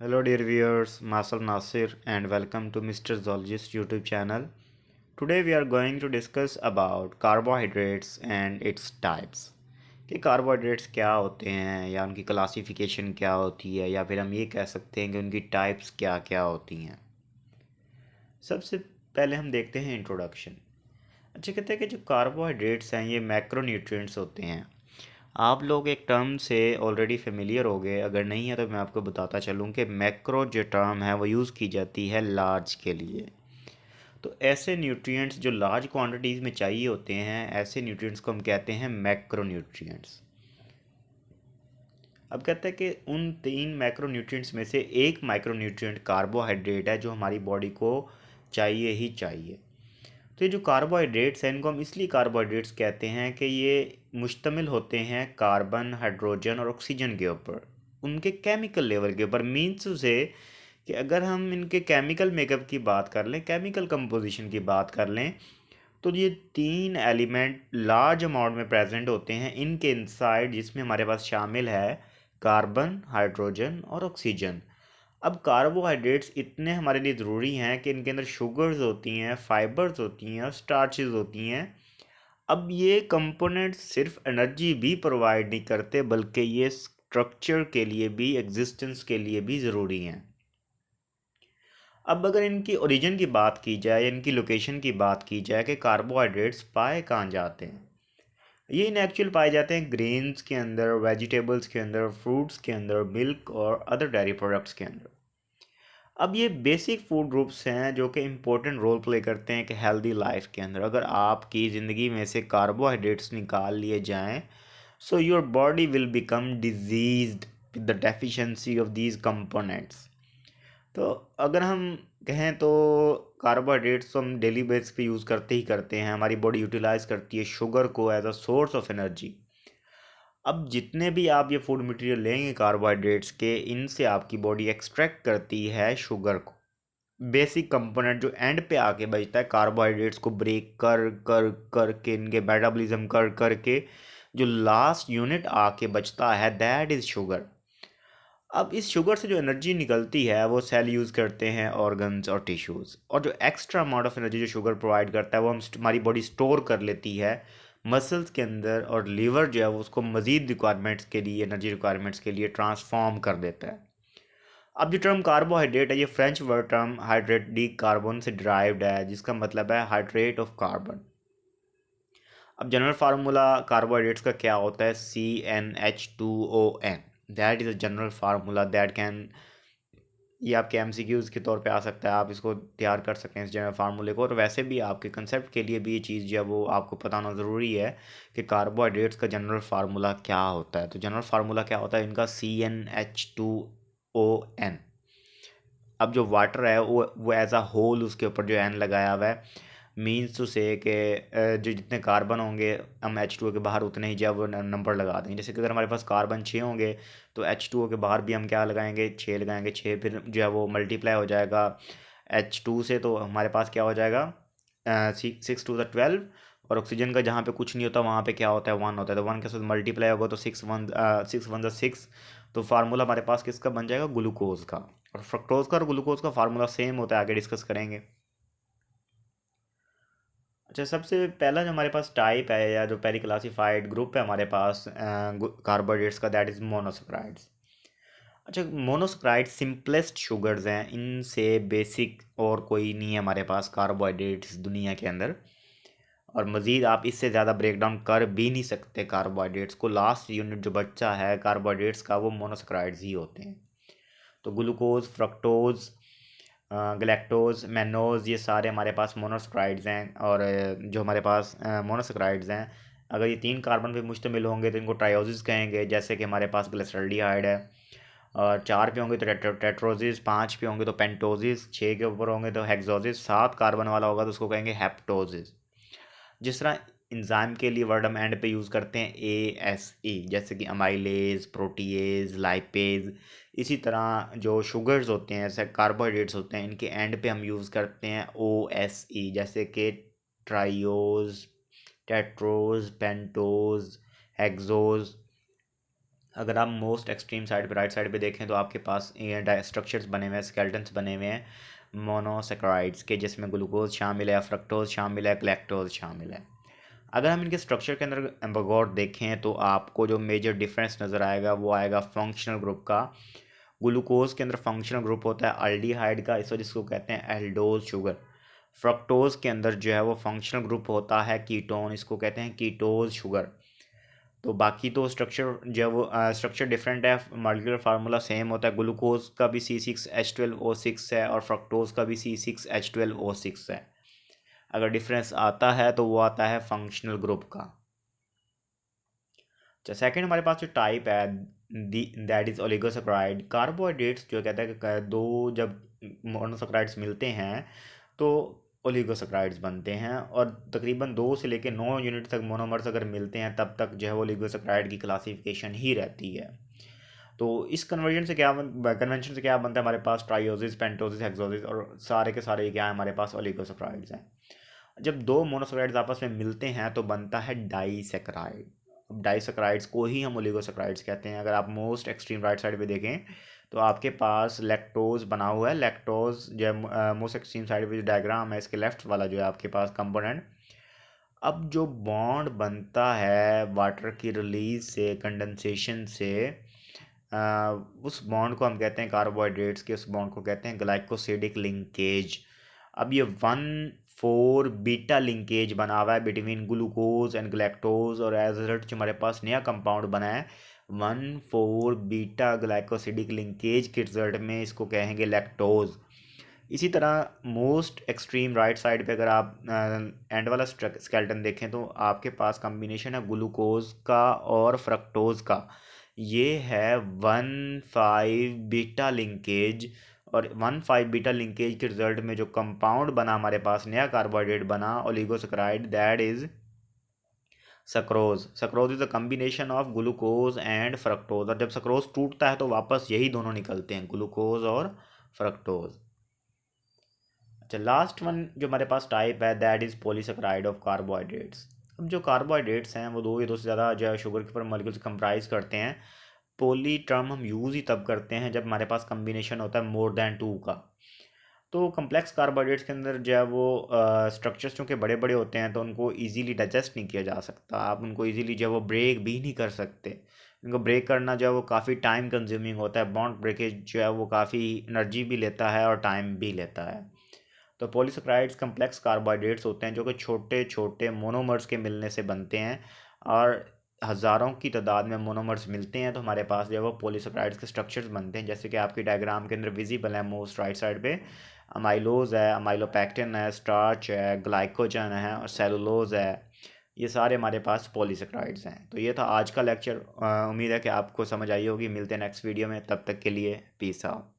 Hello dear viewers, Masal Nasir and welcome to Mr. Zoologist YouTube channel. Today we are going to discuss about carbohydrates and its types. कि carbohydrates क्या होते हैं या उनकी classification क्या होती है या फिर हम ये कह सकते हैं कि उनकी टाइप्स क्या क्या होती हैं। सबसे पहले हम देखते हैं इंट्रोडक्शन। अच्छा, कहते हैं कि जो कार्बोहाइड्रेट्स हैं ये मैक्रोन्यूट्रिएंट्स होते हैं। आप लोग एक टर्म से ऑलरेडी फेमिलियर हो गए, अगर नहीं है तो मैं आपको बताता चलूँ कि मैक्रो जो टर्म है वो यूज़ की जाती है लार्ज के लिए। तो ऐसे न्यूट्रिएंट्स जो लार्ज क्वांटिटीज़ में चाहिए होते हैं, ऐसे न्यूट्रिएंट्स को हम कहते हैं मैक्रो न्यूट्रिएंट्स। अब कहते हैं कि उन तीन मैक्रो न्यूट्रिएंट्स में से एक माइक्रो न्यूट्रिएंट कार्बोहाइड्रेट है जो हमारी बॉडी को चाहिए ही चाहिए। तो ये जो कार्बोहाइड्रेट्स हैं इनको हम इसलिए कार्बोहाइड्रेट्स कहते हैं कि ये मुश्तमिल होते हैं कार्बन, हाइड्रोजन और ऑक्सीजन के ऊपर, उनके केमिकल लेवल के ऊपर। मीन्स से कि अगर हम इनके केमिकल मेकअप की बात कर लें, केमिकल कंपोजिशन की बात कर लें, तो ये तीन एलिमेंट लार्ज अमाउंट में प्रेजेंट होते हैं इनके इनसाइड, जिसमें हमारे पास शामिल है कार्बन, हाइड्रोजन और ऑक्सीजन। अब कार्बोहाइड्रेट्स इतने हमारे लिए ज़रूरी हैं कि इनके अंदर शुगर्स होती हैं, फाइबर्स होती हैं और स्टार्चेस होती हैं। अब ये कंपोनेंट्स सिर्फ एनर्जी भी प्रोवाइड नहीं करते, बल्कि ये स्ट्रक्चर के लिए भी, एग्जिस्टेंस के लिए भी ज़रूरी हैं। अब अगर इनकी ओरिजिन की बात की जाए या इनकी लोकेशन की बात की जाए कि कार्बोहाइड्रेट्स पाए कहाँ जाते हैं, ये इन एक्चुअल पाए जाते हैं ग्रेन्स के अंदर, वेजिटेबल्स के अंदर, फ्रूट्स के अंदर, मिल्क और अदर डेयरी प्रोडक्ट्स के अंदर। अब ये बेसिक फूड ग्रुप्स हैं जो कि इम्पोर्टेंट रोल प्ले करते हैं कि हेल्दी लाइफ के अंदर। अगर आपकी ज़िंदगी में से कार्बोहाइड्रेट्स निकाल लिए जाएं, so your body will become diseased with the deficiency of these components. तो अगर हम कहें तो कार्बोहाइड्रेट्स तो हम डेली बेस पे यूज़ करते ही करते हैं। हमारी बॉडी यूटिलाइज करती है शुगर को as a source of energy. अब जितने भी आप ये फूड मटेरियल लेंगे कार्बोहाइड्रेट्स के, इनसे आपकी बॉडी एक्सट्रैक्ट करती है शुगर को। बेसिक कंपोनेंट जो एंड पे आके बचता है कार्बोहाइड्रेट्स को ब्रेक कर कर करके, इनके मेटाबॉलिज्म कर करके जो लास्ट यूनिट आके बचता है, दैट इज़ शुगर। अब इस शुगर से जो एनर्जी निकलती है वो सेल यूज़ करते हैं, ऑर्गन्स और टिश्यूज़। और जो एक्स्ट्रा अमाउंट ऑफ एनर्जी जो शुगर प्रोवाइड करता है वो हमारी बॉडी स्टोर कर लेती है मसल्स के अंदर, और लीवर जो है वो उसको मज़ीद रिक्वायरमेंट्स के लिए, एनर्जी रिक्वायरमेंट्स के लिए ट्रांसफॉर्म कर देता है। अब जो टर्म कार्बोहाइड्रेट है, ये French word term hydrate D carbon से डिराइव्ड है, जिसका मतलब है हाइड्रेट ऑफ कार्बन। अब जनरल फार्मूला कार्बोहाइड्रेट्स का क्या होता है? CnH2ON। That is a general formula that can, ये आपके MCQs के तौर पे आ सकता है, आप इसको तैयार कर सकते हैं इस जनरल फार्मूले को। और वैसे भी आपके कंसेप्ट के लिए भी ये चीज़ जो है वो आपको पता होना ज़रूरी है कि कार्बोहाइड्रेट्स का जनरल फार्मूला क्या होता है। तो जनरल फार्मूला क्या होता है इनका? CnH2ON। अब जो वाटर है वो एज अ होल उसके ऊपर जो एन लगाया हुआ है, मीन्स टू से कि जो जितने कार्बन होंगे हम H2O के बाहर उतने ही जो है वो नंबर लगा देंगे। जैसे कि अगर हमारे पास कार्बन 6 होंगे तो H2O के बाहर भी हम क्या लगाएंगे? 6 लगाएंगे। 6 फिर जो है वो मल्टीप्लाई हो जाएगा H2 से, तो हमारे पास क्या हो जाएगा? 6 टू द 12। और ऑक्सीजन का जहाँ पे कुछ नहीं होता वहाँ पे क्या होता है? 1 होता है। तो 1 के साथ मल्टीप्लाई होगा तो 6 1 6 तो फार्मूला हमारे पास किसका बन जाएगा? ग्लूकोज का। और फ्रक्टोज का और ग्लूकोज का फार्मूला सेम होता है, आगे डिस्कस करेंगे। अच्छा, सबसे पहला जो हमारे पास टाइप है या जो पहली क्लासिफाइड ग्रुप है हमारे पास कार्बोहाइड्रेट्स का, दैट इज़ मोनोसैकराइड्स। अच्छा, मोनोसैकराइड सिंपलेस्ट शुगर्स हैं, इनसे बेसिक और कोई नहीं है हमारे पास कार्बोहाइड्रेट्स दुनिया के अंदर। और मज़ीद आप इससे ज़्यादा ब्रेक डाउन कर भी नहीं सकते कार्बोहाइड्रेट्स को। लास्ट यूनिट जो बच्चा है कार्बोहाइड्रेट्स का वो मोनोसैकराइड्स ही होते हैं। तो ग्लूकोज, फ्रक्टोज, गलैक्टोज, मैनोज, ये सारे हमारे पास मोनोसैकराइड्स हैं। और जो हमारे पास मोनोसैकराइड्स हैं, अगर ये 3 कार्बन पे मुश्तमिल होंगे तो इनको ट्रायोसिस कहेंगे। जैसे कि हमारे पास ग्लिसरॉल्डिहाइड है। और 4 पे होंगे तो टेट्रोसिस, 5 पे होंगे तो पेंटोसिस, 6 के ऊपर होंगे तो हेक्सोसिस, 7 कार्बन वाला होगा तो उसको कहेंगे हेप्टोसिस। जिस तरह इंजाइम के लिए वर्ड हम एंड पे यूज़ करते हैं ASE, जैसे कि अमाइलेज, प्रोटीएज, लाइपेज, इसी तरह जो शुगर्स होते हैं, जैसे कार्बोहाइड्रेट्स होते हैं, इनके एंड पे हम यूज़ करते हैं OSE, जैसे कि ट्राइयोज, टेट्रोज, पेंटोज, हेक्सोज। अगर आप मोस्ट एक्सट्रीम साइड पे राइट साइड पे देखें तो आपके पास ये स्ट्रक्चर्स बने हुए हैं, स्केलेटन्स बने हुए हैं मोनोसेक्राइड्स के, जिसमें ग्लूकोज शामिल है, फ्रक्टोज शामिल है, गैलेक्टोज शामिल है। अगर हम इनके स्ट्रक्चर के अंदर बगौर देखें तो आपको जो मेजर डिफरेंस नज़र आएगा वो आएगा फंक्शनल ग्रुप का। ग्लूकोज के अंदर फंक्शनल ग्रुप होता है अल्डिहाइड का, इस वजह से इसको कहते हैं एल्डोज शुगर। फ्रक्टोज के अंदर जो है वो फंक्शनल ग्रुप होता है कीटोन, इसको कहते हैं कीटोज शुगर। तो बाकी तो स्ट्रक्चर जो है वो स्ट्रक्चर डिफरेंट है, मॉलिक्यूलर फार्मूला सेम होता है। ग्लूकोज का भी C6H12O6 है और फ्रक्टोज का भी C6H12O6 है। अगर डिफरेंस आता है तो वो आता है फंक्शनल ग्रुप का। अच्छा, सेकंड हमारे पास जो टाइप है दैट इज ओलिगोसेक्राइड। कार्बोहाइड्रेट्स जो कहता है कि दो जब मोनोसेक्राइड्स मिलते हैं तो ओलिगोसेक्राइड्स बनते हैं, और तकरीबन 2 से लेकर 9 यूनिट तक मोनोमर्स अगर मिलते हैं तब तक जो है वो ओलिगोसेक्राइड की क्लासिफिकेशन ही रहती है। तो इस कन्वेंशन से क्या बनता है, हमारे पास ट्राइओसिस, पेंटोसिस, हेक्सोसिस, और सारे के सारे क्या है हमारे पास ओलिगोसेक्राइड्स हैं। जब दो मोनोसेक्राइड्स आपस में मिलते हैं तो बनता है डाइसेक्राइड। अब डाइसेक्राइड्स को ही हम ओलिगोसेक्राइड्स कहते हैं। अगर आप मोस्ट एक्सट्रीम राइट साइड पे देखें तो आपके पास लैक्टोज बना हुआ है। लैक्टोज जो मोस्ट एक्सट्रीम साइड पे जो डायग्राम है इसके लेफ्ट वाला जो है आपके पास कंपोनेंट। अब जो बॉन्ड बनता है वाटर की रिलीज से, कंडेंसेशन से, उस बॉन्ड को हम कहते हैं कार्बोहाइड्रेट्स के, उस बॉन्ड को कहते हैं ग्लाइकोसिडिक लिंकेज। अब ये 1,4 बीटा लिंकेज बना हुआ है बिटवीन ग्लूकोज एंड गलैक्टोज, और एज रिजल्ट जो हमारे पास नया कंपाउंड बना है 1,4 बीटा ग्लाइकोसिडिक लिंकेज के रिजल्ट में इसको कहेंगे लैक्टोज। इसी तरह मोस्ट एक्सट्रीम राइट साइड पे अगर आप एंड वाला स्केलेटन देखें तो आपके पास कॉम्बिनेशन है ग्लूकोज का और फ्रक्टोज का। ये है 1,5 बीटा लिंकेज, और 1,5 बीटा लिंकेज के रिजल्ट में जो कंपाउंड बना हमारे पास, नया कार्बोहाइड्रेट बना oligosaccharide, that is sucrose. Sucrose is a combination of glucose and fructose, और जब सक्रोज टूटता है तो वापस यही दोनों निकलते हैं, ग्लूकोज और फ्रक्टोज। अच्छा, लास्ट वन जो हमारे पास टाइप है that is polysaccharide of carbohydrates. अब जो कार्बोहाइड्रेट्स हैं वो दो या दो से ज़्यादा जो है शुगर के ऊपर मॉलिक्यूल्स कंप्राइज करते हैं। पोली टर्म हम यूज़ ही तब करते हैं जब हमारे पास कम्बिनेशन होता है मोर देन 2 का। तो कम्प्लेक्स कार्बोहाइड्रेट्स के अंदर जो है वो स्ट्रक्चर्स चूँकि बड़े बड़े होते हैं तो उनको इजीली डाइजेस्ट नहीं किया जा सकता। आप उनको इजीली जो है वो ब्रेक भी नहीं कर सकते। इनको ब्रेक करना जो है वो काफ़ी टाइम कंज्यूमिंग होता है। बॉन्ड ब्रेकेज जो है वो काफ़ी एनर्जी भी लेता है और टाइम भी लेता है। तो पॉलीसेक्राइड्स कम्प्लेक्स कार्बोहाइड्रेट्स होते हैं जो कि छोटे छोटे मोनोमर्स के मिलने से बनते हैं, और हज़ारों की तादाद में मोनोमर्स मिलते हैं तो हमारे पास जो है वो पॉलीसेक्राइड्स के स्ट्रक्चर्स बनते हैं, जैसे कि आपकी डायग्राम के अंदर विजिबल है मोस्ट राइट साइड पे। अमाइलोज है, अमाइलोपैक्टिन है, स्टार्च है, ग्लाइकोजन है और सेलुलोज है। ये सारे हमारे पास पॉलीसेक्राइड्स हैं। तो ये था आज का लेक्चर। उम्मीद है कि आपको समझ आई होगी। मिलते हैं नेक्स्ट वीडियो में, तब तक के लिए पीस आउट।